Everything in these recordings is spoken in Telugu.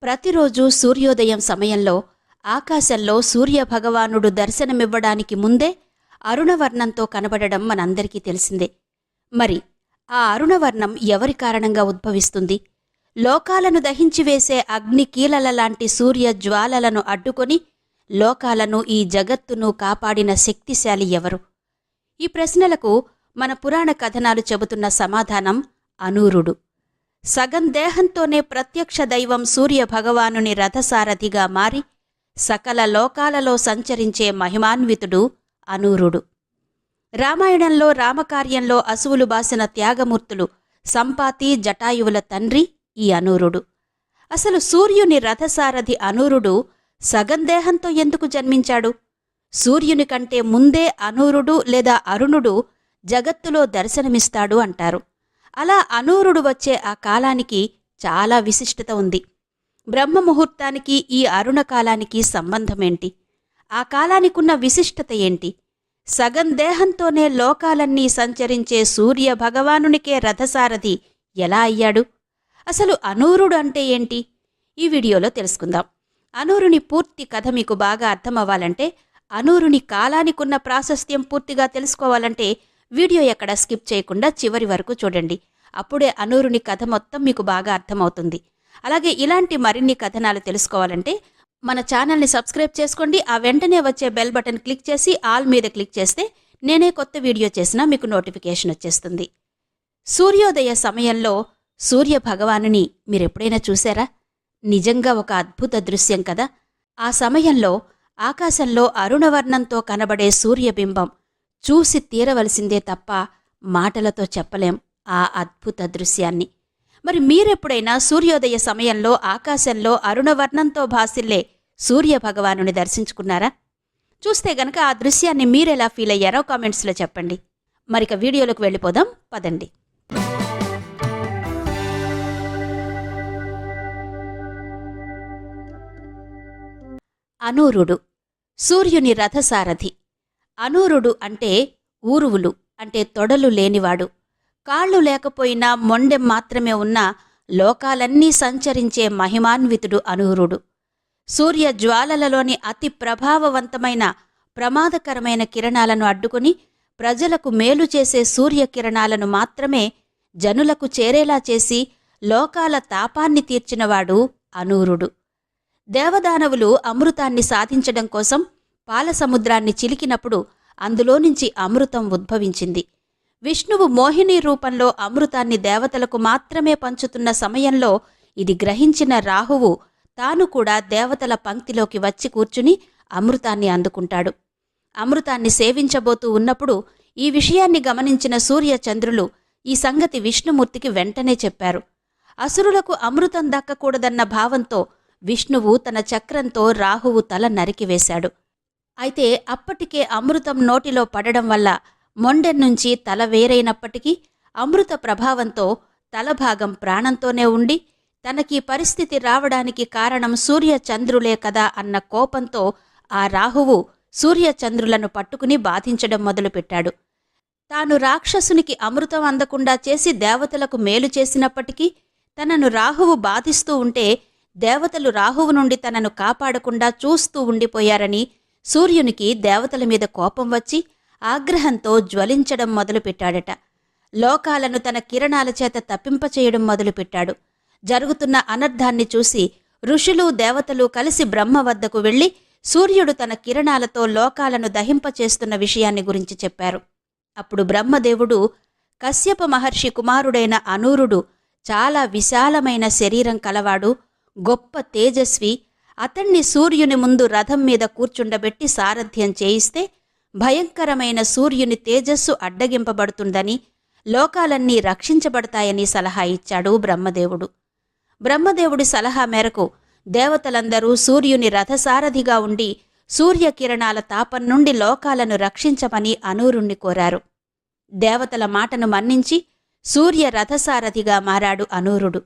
ప్రతిరోజు సూర్యోదయం సమయంలో ఆకాశంలో సూర్యభగవానుడు దర్శనమివ్వడానికి ముందే అరుణవర్ణంతో కనబడడం మనందరికీ తెలిసిందే. మరి ఆ అరుణవర్ణం ఎవరి కారణంగా ఉద్భవిస్తుంది? లోకాలను దహించివేసే అగ్నికీలల లాంటి సూర్య జ్వాలలను అడ్డుకొని లోకాలను, ఈ జగత్తును కాపాడిన శక్తిశాలి ఎవరు? ఈ ప్రశ్నలకు మన పురాణ కథనాలు చెబుతున్న సమాధానం అనూరుడు. సగం దేహంతోనే ప్రత్యక్ష దైవం సూర్యభగవానుని రథసారథిగా మారి సకల లోకాలలో సంచరించే మహిమాన్వితుడు అనూరుడు. రామాయణంలో రామకార్యంలో అసువులు బాసిన త్యాగమూర్తులు సంపాతి, జటాయువుల తండ్రి ఈ అనూరుడు. అసలు సూర్యుని రథసారథి అనూరుడు సగం దేహంతో ఎందుకు జన్మించాడు? సూర్యుని కంటే ముందే అనూరుడు లేదా అరుణుడు జగత్తులో దర్శనమిస్తాడు అంటారు. అలా అనూరుడు వచ్చే ఆ కాలానికి చాలా విశిష్టత ఉంది. బ్రహ్మముహూర్తానికి ఈ అరుణ కాలానికి సంబంధమేంటి? ఆ కాలానికున్న విశిష్టత ఏంటి? సగం దేహంతోనే లోకాలన్నీ సంచరించే సూర్య భగవానునికే రథసారథి ఎలా అయ్యాడు? అసలు అనూరుడు అంటే ఏంటి? ఈ వీడియోలో తెలుసుకుందాం. అనూరుని పూర్తి కథ మీకు బాగా అర్థమవ్వాలంటే, అనూరుని కాలానికున్న ప్రాశస్త్యం పూర్తిగా తెలుసుకోవాలంటే వీడియో ఎక్కడ స్కిప్ చేయకుండా చివరి వరకు చూడండి. అప్పుడే అనూరుని కథ మొత్తం మీకు బాగా అర్థమవుతుంది. అలాగే ఇలాంటి మరిన్ని కథనాలు తెలుసుకోవాలంటే మన ఛానల్ని సబ్స్క్రైబ్ చేసుకోండి. ఆ వెంటనే వచ్చే బెల్ బటన్ క్లిక్ చేసి ఆల్ మీద క్లిక్ చేస్తే నేనే కొత్త వీడియో చేసినా మీకు నోటిఫికేషన్ వచ్చేస్తుంది. సూర్యోదయ సమయంలో సూర్య భగవానుని మీరెప్పుడైనా చూశారా? నిజంగా ఒక అద్భుత దృశ్యం కదా. ఆ సమయంలో ఆకాశంలో అరుణవర్ణంతో కనబడే సూర్యబింబం చూసి తీరవలసిందే తప్ప మాటలతో చెప్పలేం ఆ అద్భుత దృశ్యాన్ని. మరి మీరెప్పుడైనా సూర్యోదయ సమయంలో ఆకాశంలో అరుణవర్ణంతో భాసిల్లే సూర్యభగవానుని దర్శించుకున్నారా? చూస్తే గనక ఆ దృశ్యాన్ని మీరెలా ఫీల్ అయ్యారో కామెంట్స్లో చెప్పండి. మరిక వీడియోలోకి వెళ్ళిపోదాం పదండి. అనూరుడు సూర్యుని రథసారథి. అనూరుడు అంటే ఊరువులు అంటే తొడలు లేనివాడు. కాళ్ళు లేకపోయినా మొండెం మాత్రమే ఉన్న లోకాలన్నీ సంచరించే మహిమాన్వితుడు అనూరుడు. సూర్య జ్వాలలలోని అతి ప్రభావవంతమైన ప్రమాదకరమైన కిరణాలను అడ్డుకుని ప్రజలకు మేలు చేసే సూర్యకిరణాలను మాత్రమే జనులకు చేరేలా చేసి లోకాల తాపాన్ని తీర్చినవాడు అనూరుడు. దేవదానవులు అమృతాన్ని సాధించడం కోసం పాలసముద్రాన్ని చిలికినప్పుడు అందులో నుంచి అమృతం ఉద్భవించింది. విష్ణువు మోహిని రూపంలో అమృతాన్ని దేవతలకు మాత్రమే పంచుతున్న సమయంలో ఇది గ్రహించిన రాహువు తాను కూడా దేవతల పంక్తిలోకి వచ్చి కూర్చుని అమృతాన్ని అందుకుంటాడు. అమృతాన్ని సేవించబోతూ ఉన్నప్పుడు ఈ విషయాన్ని గమనించిన సూర్యచంద్రులు ఈ సంగతి విష్ణుమూర్తికి వెంటనే చెప్పారు. అసురులకు అమృతం దక్కకూడదన్న భావంతో విష్ణువు తన చక్రంతో రాహువు తల నరికివేశాడు. అయితే అప్పటికే అమృతం నోటిలో పడడం వల్ల మొండెం నుంచి తల వేరైనప్పటికీ అమృత ప్రభావంతో తలభాగం ప్రాణంతోనే ఉండి తనకీ పరిస్థితి రావడానికి కారణం సూర్యచంద్రులే కదా అన్న కోపంతో ఆ రాహువు సూర్యచంద్రులను పట్టుకుని బాధించడం మొదలుపెట్టాడు. తాను రాక్షసునికి అమృతం అందకుండా చేసి దేవతలకు మేలు చేసినప్పటికీ తనను రాహువు బాధిస్తూ ఉంటే దేవతలు రాహువు నుండి తనను కాపాడకుండా చూస్తూ ఉండిపోయారని సూర్యునికి దేవతల మీద కోపం వచ్చి ఆగ్రహంతో జ్వలించడం మొదలుపెట్టాడట. లోకాలను తన కిరణాల చేత తప్పింపచేయడం మొదలుపెట్టాడు. జరుగుతున్న అనర్థాన్ని చూసి ఋషులు, దేవతలు కలిసి బ్రహ్మ వద్దకు వెళ్లి సూర్యుడు తన కిరణాలతో లోకాలను దహింపచేస్తున్న విషయాన్ని గురించి చెప్పారు. అప్పుడు బ్రహ్మదేవుడు కశ్యప మహర్షి కుమారుడైన అనూరుడు చాలా విశాలమైన శరీరం కలవాడు, గొప్ప తేజస్వి. అతణ్ణి సూర్యుని ముందు రథం మీద కూర్చుండబెట్టి సారథ్యం చేయిస్తే భయంకరమైన సూర్యుని తేజస్సు అడ్డగింపబడుతుందని, లోకాలన్నీ రక్షించబడతాయని సలహా ఇచ్చాడు బ్రహ్మదేవుడు. బ్రహ్మదేవుడి సలహా మేరకు దేవతలందరూ సూర్యుని రథసారథిగా ఉండి సూర్యకిరణాల తాపం నుండి లోకాలను రక్షించమని అనూరుణ్ణి కోరారు. దేవతల మాటను మన్నించి సూర్య రథసారథిగా మారాడు అనూరుడు.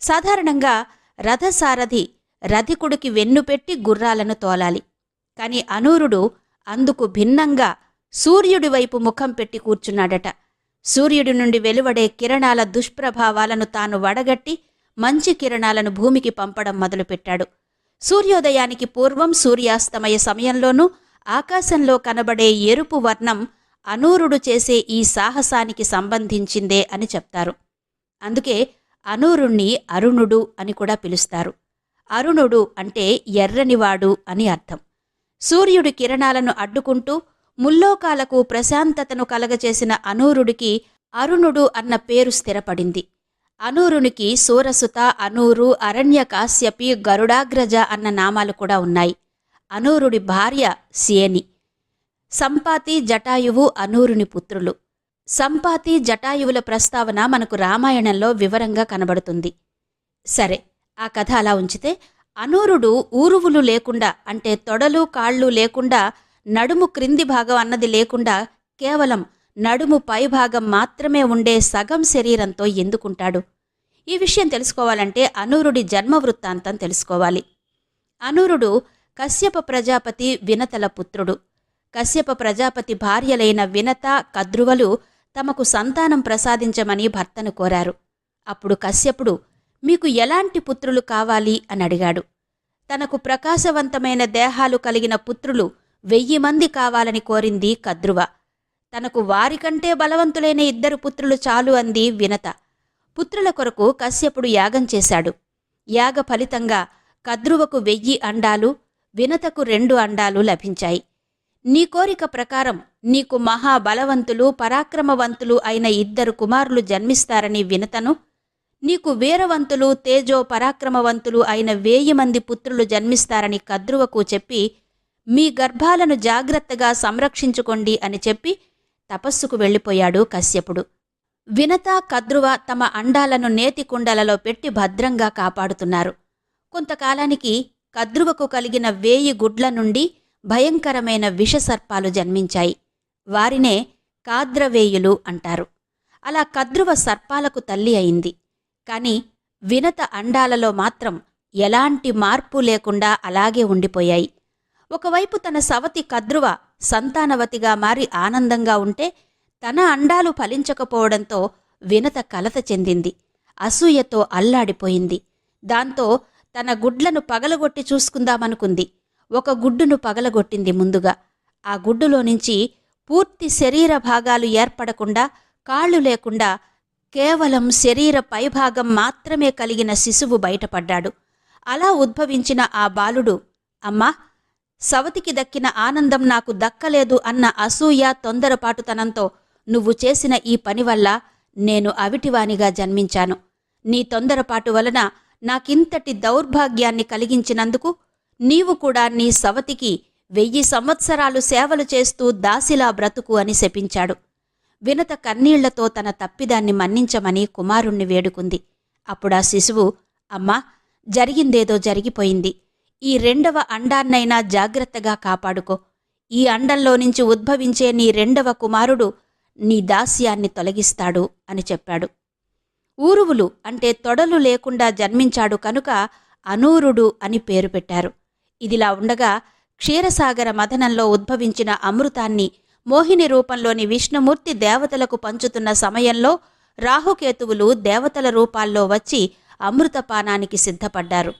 సాధారణంగా రథసారథి రథికుడికి వెన్నుపెట్టి గుర్రాలను తోలాలి. కాని అనూరుడు అందుకు భిన్నంగా సూర్యుడి వైపు ముఖం పెట్టి కూర్చున్నాడట. సూర్యుడి నుండి వెలువడే కిరణాల దుష్ప్రభావాలను తాను వడగట్టి మంచి కిరణాలను భూమికి పంపడం మొదలుపెట్టాడు. సూర్యోదయానికి పూర్వం సూర్యాస్తమయ సమయంలోనూ ఆకాశంలో కనబడే ఎరుపు వర్ణం అనూరుడు చేసే ఈ సాహసానికి సంబంధించిందే అని చెప్తారు. అందుకే అనూరుణ్ణి అరుణుడు అని కూడా పిలుస్తారు. అరుణుడు అంటే ఎర్రనివాడు అని అర్థం. సూర్యుడి కిరణాలను అడ్డుకుంటూ ముల్లోకాలకు ప్రశాంతతను కలగచేసిన అనూరుడికి అరుణుడు అన్న పేరు స్థిరపడింది. అనూరునికి సూరసుత, అనూరు, అరణ్యకాశ్యపి, గరుడాగ్రజ అన్న నామాలు కూడా ఉన్నాయి. అనూరుడి భార్య సేని. సంపాతి, జటాయువు అనూరుని పుత్రులు. సంపాతి, జటాయువుల ప్రస్తావన మనకు రామాయణంలో వివరంగా కనబడుతుంది. సరే, ఆ కథ అలా ఉంచితే, అనూరుడు ఊరువులు లేకుండా, అంటే తొడలు కాళ్ళు లేకుండా, నడుము క్రింది భాగం అన్నది లేకుండా కేవలం నడుము పైభాగం మాత్రమే ఉండే సగం శరీరంతో ఎందుకుంటాడు? ఈ విషయం తెలుసుకోవాలంటే అనూరుడి జన్మ వృత్తాంతం తెలుసుకోవాలి. అనూరుడు కశ్యప ప్రజాపతి వినతల పుత్రుడు. కశ్యప ప్రజాపతి భార్యలైన వినత, కద్రువలు తమకు సంతానం ప్రసాదించమని భర్తను కోరారు. అప్పుడు కశ్యపుడు, మీకు ఎలాంటి పుత్రులు కావాలి అని అడిగాడు. తనకు ప్రకాశవంతమైన దేహాలు కలిగిన పుత్రులు 1000 మంది కావాలని కోరింది కద్రువ. తనకు వారికంటే బలవంతులైన 2 పుత్రులు చాలు అంది వినత. పుత్రుల కొరకు కశ్యపుడు యాగం చేశాడు. యాగ ఫలితంగా కద్రువకు 1000 అండాలు, వినతకు 2 అండాలు లభించాయి. నీ కోరిక ప్రకారం నీకు మహాబలవంతులు, పరాక్రమవంతులు అయిన 2 కుమారులు జన్మిస్తారని వినతను, నీకు వీరవంతులు, తేజో పరాక్రమవంతులు అయిన 1000 మంది పుత్రులు జన్మిస్తారని కద్రువకు చెప్పి, మీ గర్భాలను జాగ్రత్తగా సంరక్షించుకోండి అని చెప్పి తపస్సుకు వెళ్ళిపోయాడు కశ్యపుడు. వినత, కద్రువ తమ అండాలను నేతి కుండలలో పెట్టి భద్రంగా కాపాడుతున్నారు. కొంతకాలానికి కద్రువకు కలిగిన 1000 గుడ్ల నుండి భయంకరమైన విషసర్పాలు జన్మించాయి. వారినే కాద్రవేయులు అంటారు. అలా కద్రువ సర్పాలకు తల్లి అయింది. కాని వినత అండాలలో మాత్రం ఎలాంటి మార్పు లేకుండా అలాగే ఉండిపోయాయి. ఒకవైపు తన సవతి కద్రువ సంతానవతిగా మారి ఆనందంగా ఉంటే, తన అండాలు ఫలించకపోవడంతో వినత కలత చెందింది. అసూయతో అల్లాడిపోయింది. దాంతో తన గుడ్లను పగలగొట్టి చూసుకుందామనుకుంది. ఒక గుడ్డును పగలగొట్టింది ముందుగా. ఆ గుడ్డులోనుంచి పూర్తి శరీర భాగాలు ఏర్పడకుండా, కాళ్ళు లేకుండా కేవలం శరీర పైభాగం మాత్రమే కలిగిన శిశువు బయటపడ్డాడు. అలా ఉద్భవించిన ఆ బాలుడు, అమ్మా, సవతికి దక్కిన ఆనందం నాకు దక్కలేదు అన్న అసూయ, తొందరపాటుతనంతో నువ్వు చేసిన ఈ పని వల్ల నేను అవిటివానిగా జన్మించాను. నీ తొందరపాటు వలన నాకింతటి దౌర్భాగ్యాన్ని కలిగించినందుకు నీవు కూడా నీ సవతికి 1000 సంవత్సరాలు సేవలు చేస్తూ దాసిలా బ్రతుకు అని శపించాడు. వినత కన్నీళ్లతో తన తప్పిదాన్ని మన్నించమని కుమారుణ్ణి వేడుకుంది. అప్పుడా శిశువు, అమ్మా, జరిగిందేదో జరిగిపోయింది. ఈ 2వ అండాన్నైనా జాగ్రత్తగా కాపాడుకో. ఈ అండంలో నుంచి ఉద్భవించే నీ 2వ కుమారుడు నీ దాస్యాన్ని తొలగిస్తాడు అని చెప్పాడు. ఊరువులు అంటే తొడలు లేకుండా జన్మించాడు కనుక అనూరుడు అని పేరు పెట్టారు. ఇదిలా ఉండగా క్షీరసాగర మథనంలో ఉద్భవించిన అమృతాన్ని మోహిని రూపంలోని విష్ణుమూర్తి దేవతలకు పంచుతున్న సమయంలో రాహుకేతువులు దేవతల రూపాల్లో వచ్చి అమృతపానానికి సిద్ధపడ్డారు.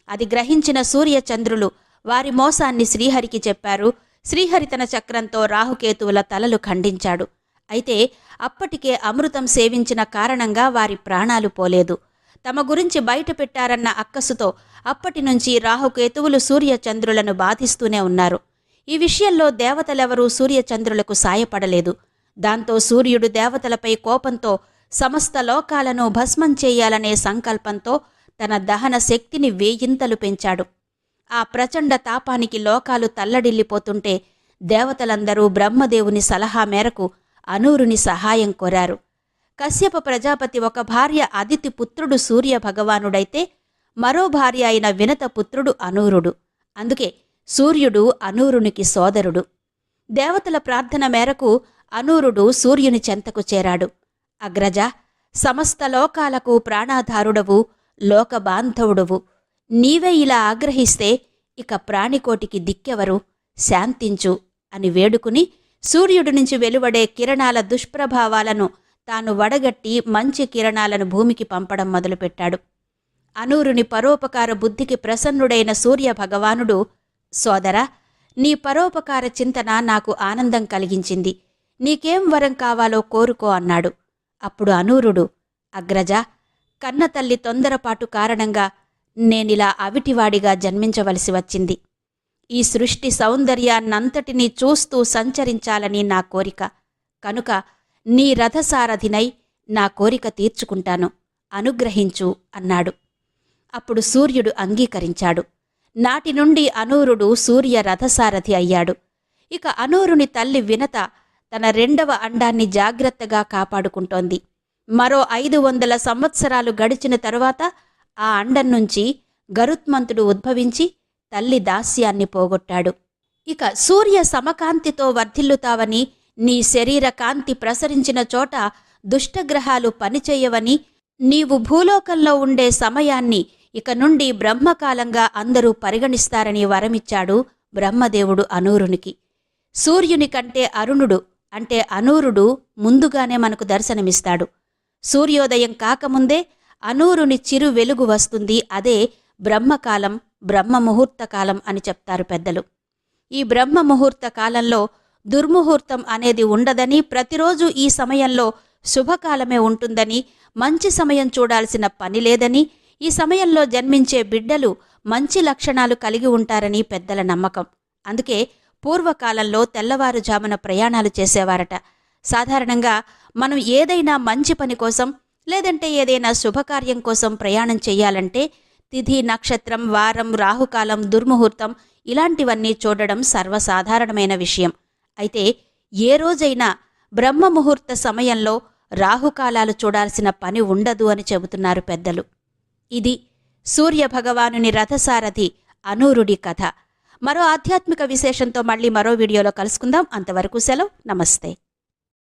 అది గ్రహించిన సూర్యచంద్రులు వారి మోసాన్ని శ్రీహరికి చెప్పారు. శ్రీహరి తన చక్రంతో రాహుకేతువుల తలలు ఖండించాడు. అయితే అప్పటికే అమృతం సేవించిన కారణంగా వారి ప్రాణాలు పోలేదు. తమ గురించి బయట పెట్టారన్న అక్కసుతో అప్పటినుంచి రాహుకేతువులు సూర్యచంద్రులను బాధిస్తూనే ఉన్నారు. ఈ విషయంలో దేవతలెవరూ సూర్యచంద్రులకు సాయపడలేదు. దాంతో సూర్యుడు దేవతలపై కోపంతో సమస్త లోకాలను భస్మం చేయాలనే సంకల్పంతో తన దహన శక్తిని 1000 పెంచాడు. ఆ ప్రచండ తాపానికి లోకాలు తల్లడిల్లిపోతుంటే దేవతలందరూ బ్రహ్మదేవుని సలహా మేరకు అనూరుని సహాయం కోరారు. కశ్యప ప్రజాపతి ఒక భార్య అదితి పుత్రుడు సూర్య భగవానుడైతే మరో భార్య అయిన వినత పుత్రుడు అనూరుడు. అందుకే సూర్యుడు అనూరునికి సోదరుడు. దేవతల ప్రార్థన మేరకు అనూరుడు సూర్యుని చెంతకు చేరాడు. అగ్రజ, సమస్త లోకాలకు ప్రాణాధారుడవు, లోకబాంధవుడవు, నీవే ఇలా ఆగ్రహిస్తే ఇక ప్రాణికోటికి దిక్కెవరు? శాంతించు అని వేడుకుని సూర్యుడి నుంచి వెలువడే కిరణాల దుష్ప్రభావాలను తాను వడగట్టి మంచి కిరణాలను భూమికి పంపడం మొదలుపెట్టాడు. అనూరుని పరోపకార బుద్ధికి ప్రసన్నుడైన సూర్య భగవానుడు, సోదరా, నీ పరోపకార చింతన నాకు ఆనందం కలిగించింది. నీకేం వరం కావాలో కోరుకో అన్నాడు. అప్పుడు అనూరుడు, అగ్రజ, కన్నతల్లి తొందరపాటు కారణంగా నేనిలా అవిటివాడిగా జన్మించవలసి వచ్చింది. ఈ సృష్టి సౌందర్యాన్నంతటినీ చూస్తూ సంచరించాలని నా కోరిక. కనుక నీ రథసారథినై నా కోరిక తీర్చుకుంటాను, అనుగ్రహించు అన్నాడు. అప్పుడు సూర్యుడు అంగీకరించాడు. నాటి నుండి అనూరుడు సూర్య రథసారథి అయ్యాడు. ఇక అనూరుని తల్లి వినత తన 2వ అండాన్ని జాగ్రత్తగా కాపాడుకుంటోంది. మరో 500 సంవత్సరాలు గడిచిన తరువాత ఆ అండం నుంచి గరుత్మంతుడు ఉద్భవించి తల్లి దాస్యాన్ని పోగొట్టాడు. ఇక సూర్య సమకాంతితో వర్ధిల్లుతావని, నీ శరీర కాంతి ప్రసరించిన చోట దుష్టగ్రహాలు పనిచేయవని, నీవు భూలోకంలో ఉండే సమయాన్ని ఇక నుండి బ్రహ్మకాలంగా అందరూ పరిగణిస్తారని వరమిచ్చాడు బ్రహ్మదేవుడు అనూరునికి. సూర్యుని కంటే అరుణుడు అంటే అనూరుడు ముందుగానే మనకు దర్శనమిస్తాడు. సూర్యోదయం కాకముందే అనూరుని చిరు వెలుగు వస్తుంది. అదే బ్రహ్మకాలం, బ్రహ్మముహూర్త కాలం అని చెప్తారు పెద్దలు. ఈ బ్రహ్మముహూర్త కాలంలో దుర్ముహూర్తం అనేది ఉండదని, ప్రతిరోజు ఈ సమయంలో శుభకాలమే ఉంటుందని, మంచి సమయం చూడాల్సిన పని లేదని, ఈ సమయంలో జన్మించే బిడ్డలు మంచి లక్షణాలు కలిగి ఉంటారని పెద్దల నమ్మకం. అందుకే పూర్వకాలంలో తెల్లవారుజామున ప్రయాణాలు చేసేవారట. సాధారణంగా మనం ఏదైనా మంచి పని కోసం, లేదంటే ఏదైనా శుభకార్యం కోసం ప్రయాణం చెయ్యాలంటే తిథి, నక్షత్రం, వారం, రాహుకాలం, దుర్ముహూర్తం ఇలాంటివన్నీ చూడడం సర్వసాధారణమైన విషయం. అయితే ఏ రోజైనా బ్రహ్మముహూర్త సమయంలో రాహుకాలాలు చూడాల్సిన పని ఉండదు అని చెబుతున్నారు పెద్దలు. ఇది సూర్యభగవానుని రథసారథి అనూరుడి కథ. మరో ఆధ్యాత్మిక విశేషంతో మళ్ళీ మరో వీడియోలో కలుసుకుందాం. అంతవరకు సెలవు. నమస్తే.